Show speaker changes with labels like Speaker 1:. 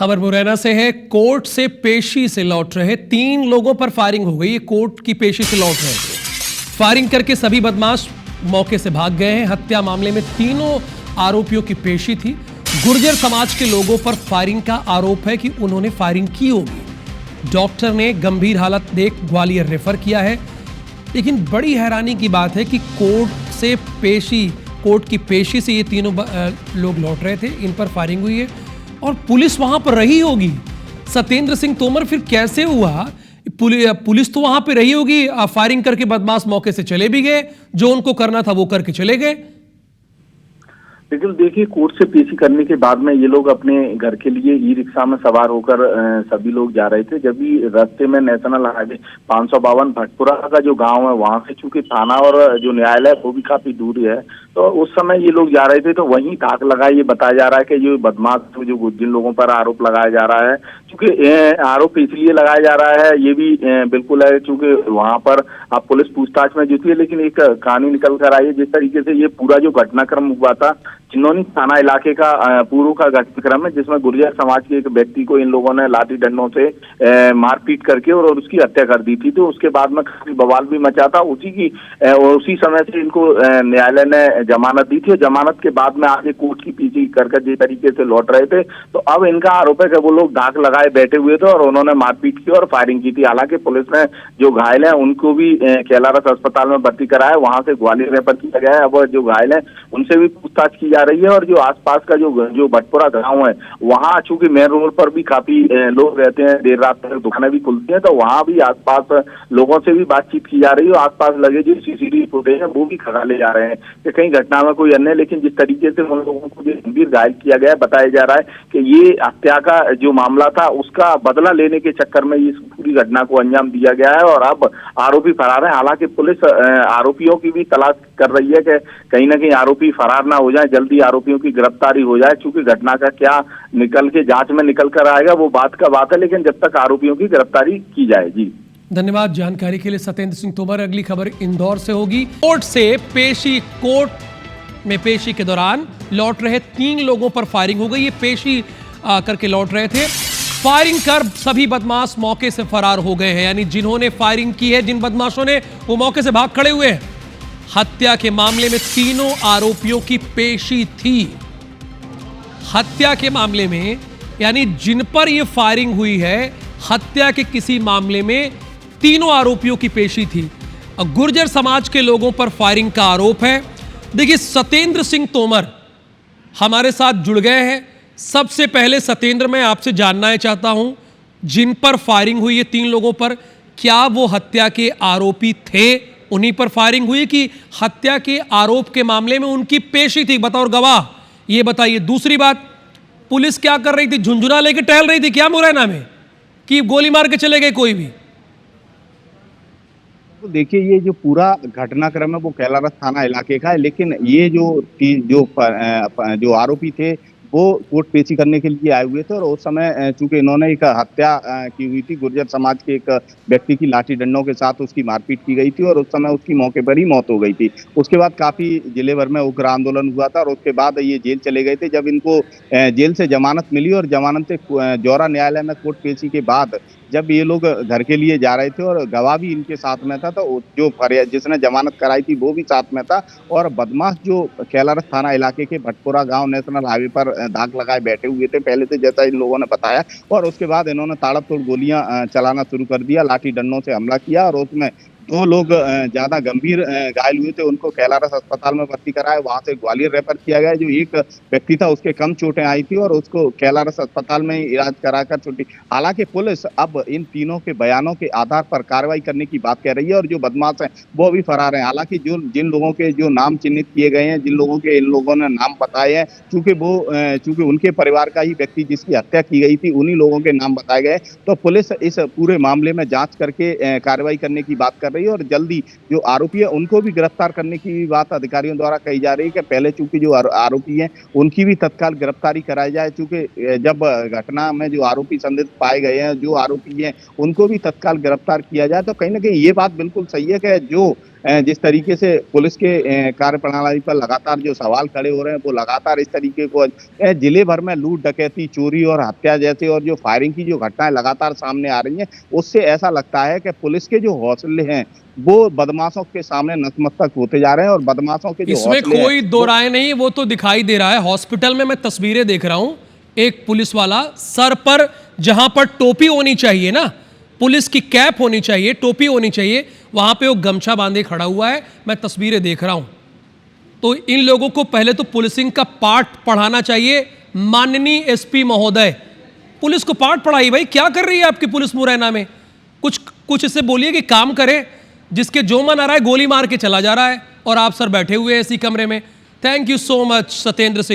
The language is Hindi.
Speaker 1: खबर मुरैना से है। कोर्ट से पेशी से लौट रहे 3 लोगों पर फायरिंग हो गई। ये कोर्ट की पेशी से लौट रहे थे। फायरिंग करके सभी बदमाश मौके से भाग गए हैं। हत्या मामले में तीनों आरोपियों की पेशी थी। गुर्जर समाज के लोगों पर फायरिंग का आरोप है कि उन्होंने फायरिंग की होगी। डॉक्टर ने गंभीर हालत देख ग्वालियर रेफर किया है। लेकिन बड़ी हैरानी की बात है कि कोर्ट की पेशी से ये तीनों लोग लौट रहे थे। इन पर फायरिंग हुई है और पुलिस वहां पर रही होगी। सत्येंद्र सिंह तोमर, फिर कैसे हुआ? पुलिस तो वहां पे रही होगी, फायरिंग करके बदमाश मौके से चले भी गए, जो उनको करना था वो करके चले गए।
Speaker 2: लेकिन देखिए, कोर्ट से पेशी करने के बाद में ये लोग अपने घर के लिए ई रिक्शा में सवार होकर सभी लोग जा रहे थे। जब भी रास्ते में नेशनल हाईवे 552 भटपुरा का जो गांव है, वहां से चूंकि थाना और जो न्यायालय वो भी काफी दूर है, तो उस समय ये लोग जा रहे थे तो वहीं ताक लगाए। ये बताया जा रहा है कि ये बदमाश जो जिन लोगों पर आरोप लगाया जा रहा है, चूंकि आरोप इसलिए लगाया जा रहा है ये भी बिल्कुल है क्योंकि वहां पर अब पुलिस पूछताछ में जुटी है। लेकिन एक कहानी निकल कर आई है जिस तरीके से ये पूरा जो घटनाक्रम हुआ था चिन्नौनी थाना इलाके का पूर्व का घटनाक्रम है, जिसमें गुर्जर समाज के एक व्यक्ति को इन लोगों ने लाठी डंडों से मारपीट करके और उसकी हत्या कर दी थी। तो उसके बाद में काफी बवाल भी मचा था। उसी समय से इनको न्यायालय ने जमानत दी थी और जमानत के बाद में आगे कोर्ट की पीछे कर जिस तरीके से लौट रहे थे, तो अब इनका आरोप है कि वो लोग धाक लगाए बैठे हुए थे और उन्होंने मारपीट की और फायरिंग की थी। हालांकि पुलिस ने जो घायल है उनको भी केलारस अस्पताल में भर्ती कराया, वहां से ग्वालियर रेफर किया गया है। अब जो घायल है उनसे भी पूछताछ की जा रही है। और जो आसपास का जो भटपुरा गांव है, वहां चूंकि मेन रोड पर भी काफी लोग रहते हैं, देर रात तक दुकानें भी खुलती हैं, तो वहां भी आसपास लोगों से भी बातचीत की जा रही है। आसपास लगे जो सीसीटीवी फुटेज है वो भी खंगाले जा रहे हैं कि कहीं घटना में कोई अन्य। लेकिन जिस तरीके से उन लोगों को जो गंभीर घायल किया गया, बताया जा रहा है कि ये हत्या का जो मामला था उसका बदला लेने के चक्कर में इस पूरी घटना को अंजाम दिया गया है और अब आरोपी फरार है। हालांकि पुलिस आरोपियों की भी तलाश कर रही है कि कहीं ना कहीं आरोपी फरार ना हो जाए, जल्दी आरोपियों की गिरफ्तारी हो जाए। चूंकि घटना का क्या निकल के जांच में निकल कर आएगा वो बात का बात है, लेकिन जब तक आरोपियों की गिरफ्तारी की जाए। जी
Speaker 1: धन्यवाद जानकारी के लिए सत्येंद्र सिंह तोमर। अगली खबर इंदौर से होगी। कोर्ट में पेशी के दौरान लौट रहे 3 लोगों पर फायरिंग हो गई। ये पेशी करके लौट रहे थे। फायरिंग कर सभी बदमाश मौके से फरार हो गए हैं। यानी जिन्होंने फायरिंग की है, जिन बदमाशों ने, वो मौके से भाग खड़े हुए हैं। हत्या के मामले में तीनों आरोपियों की पेशी थी। हत्या के मामले में यानी जिन पर यह फायरिंग हुई है, हत्या के किसी मामले में तीनों आरोपियों की पेशी थी। गुर्जर समाज के लोगों पर फायरिंग का आरोप है। देखिए, सत्येंद्र सिंह तोमर हमारे साथ जुड़ गए हैं। सबसे पहले सत्येंद्र, मैं आपसे जानना चाहता हूं, जिन पर फायरिंग हुई है 3 लोगों पर, क्या वो हत्या के आरोपी थे? उन्हीं पर फायरिंग हुई कि हत्या के आरोप के मामले में उनकी पेशी थी बतौर गवाह? ये बताइए। दूसरी बात, पुलिस क्या कर रही थी? झुंझुना लेके टहल रही थी क्या मुरैना में, कि गोली मार के चले गए कोई भी?
Speaker 3: तो देखिए, ये जो पूरा घटनाक्रम है वो केलारस थाना इलाके का है, लेकिन ये जो आरोपी थे वो कोर्ट पेशी करने के लिए आए हुए थे और उस समय चूंकि इन्होंने एक हत्या की हुई थी, गुर्जर समाज के एक व्यक्ति की लाठी डंडों के साथ उसकी मारपीट की गई थी और उस समय उसकी मौके पर ही मौत हो गई थी। उसके बाद काफी जिले भर में उग्र आंदोलन हुआ था और उसके बाद ये जेल चले गए थे। जब इनको जेल से जमानत मिली और जमानत से जौरा न्यायालय में कोर्ट पेशी के बाद जब ये लोग घर के लिए जा रहे थे और गवाह भी इनके साथ में था, तो जो जिसने जमानत कराई थी वो भी साथ में था और बदमाश जो केलारस थाना इलाके के भटपुरा गांव नेशनल हाईवे पर धाक लगाए बैठे हुए थे पहले से, जैसा इन लोगों ने बताया। और उसके बाद इन्होंने ताबड़तोड़ गोलियां चलाना शुरू कर दिया, लाठी डंडों से हमला किया और उसमें 2 लोग ज्यादा गंभीर घायल हुए थे। उनको केलारस अस्पताल में भर्ती कराया, वहां से ग्वालियर रेफर किया गया। जो एक व्यक्ति था उसके कम चोटें आई थी और उसको केलारस अस्पताल में इलाज कराकर छुट्टी। हालांकि पुलिस अब इन तीनों के बयानों के आधार पर कार्रवाई करने की बात कह रही है और जो बदमाश हैं वो भी फरार हैं। हालांकि जिन लोगों के जो नाम चिन्हित किए गए हैं, जिन लोगों के इन लोगों ने नाम बताए हैं, चूंकि उनके परिवार का ही व्यक्ति जिसकी हत्या की गई थी उन्हीं लोगों के नाम बताए गए, तो पुलिस इस पूरे मामले में जांच करके कार्रवाई करने की बात कर रही है और जल्दी जो आरोपी है उनको भी गिरफ्तार करने की बात अधिकारियों द्वारा कही जा रही है कि पहले चूंकि जो आरोपी हैं उनकी भी तत्काल गिरफ्तारी कराई जाए। चूंकि जब घटना में जो आरोपी संदिग्ध पाए गए हैं, जो आरोपी हैं उनको भी तत्काल गिरफ्तार किया जाए, तो कहीं ना कहीं ये बात बिल्कुल सही है कि जो जिस तरीके से पुलिस के कार्यप्रणाली पर लगातार जो सवाल खड़े हो रहे हैं वो लगातार इस तरीके को जिले भर में लूट डकैती चोरी और हत्या जैसे और जो फायरिंग की जो घटनाएं लगातार सामने आ रही हैं, उससे ऐसा लगता है कि पुलिस के जो हौसले हैं वो बदमाशों के सामने नतमस्तक होते जा रहे हैं और बदमाशों के जो
Speaker 1: इसमें
Speaker 3: हौसले
Speaker 1: कोई
Speaker 3: हैं
Speaker 1: दो राय नहीं, वो तो दिखाई दे रहा है। हॉस्पिटल में मैं तस्वीरें देख रहा हूं, एक पुलिस वाला सर पर जहां पर टोपी होनी चाहिए ना, पुलिस की कैप होनी चाहिए, टोपी होनी चाहिए, वहां पे वो गमछा बांधे खड़ा हुआ है। मैं तस्वीरें देख रहा हूं। तो इन लोगों को पहले तो पुलिसिंग का पाठ पढ़ाना चाहिए। माननीय एसपी महोदय, पुलिस को पाठ पढ़ाई भाई, क्या कर रही है आपकी पुलिस मुरैना में? कुछ इससे बोलिए कि काम करे। जिसके जो मन आ रहा है गोली मार के चला जा रहा है और आप सर बैठे हुए हैं इसी कमरे में। Thank you so much Satyendra Singh.